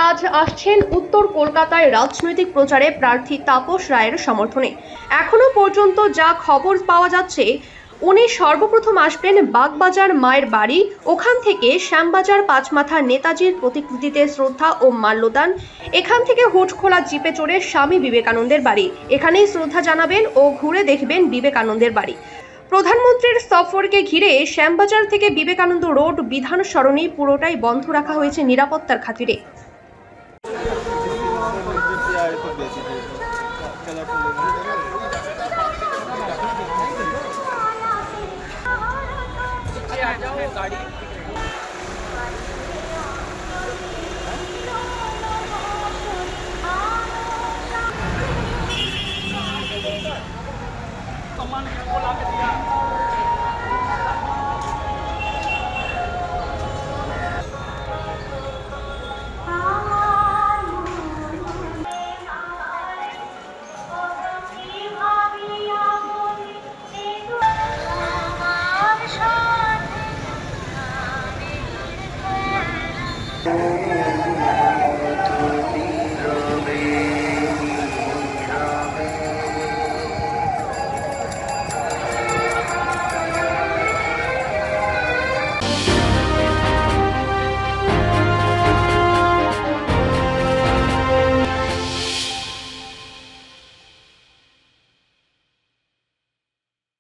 আজ আসছেন উত্তর কলকাতায় রাজনৈতিক প্রচারে প্রার্থী তাপস রায়ের সমর্থনে। এখনো পর্যন্ত যা খবর পাওয়া যাচ্ছে, উনি সর্বপ্রথম আসবেন বাগবাজার মায়ের বাড়ি, ওখান থেকে শ্যামবাজার পাঁচমাথার নেতাজির প্রতিকৃতিতে শ্রদ্ধা ও মাল্যদান, এখান থেকে হুটখোলা জিপে চড়ে স্বামী বিবেকানন্দের বাড়ি, এখানেই শ্রদ্ধা জানাবেন ও ঘুরে দেখবেন বিবেকানন্দের বাড়ি। প্রধানমন্ত্রীর সফরকে ঘিরে শ্যামবাজার থেকে বিবেকানন্দ রোড বিধান সরণি পুরোটাই বন্ধ রাখা হয়েছে নিরাপত্তার খাতিরে।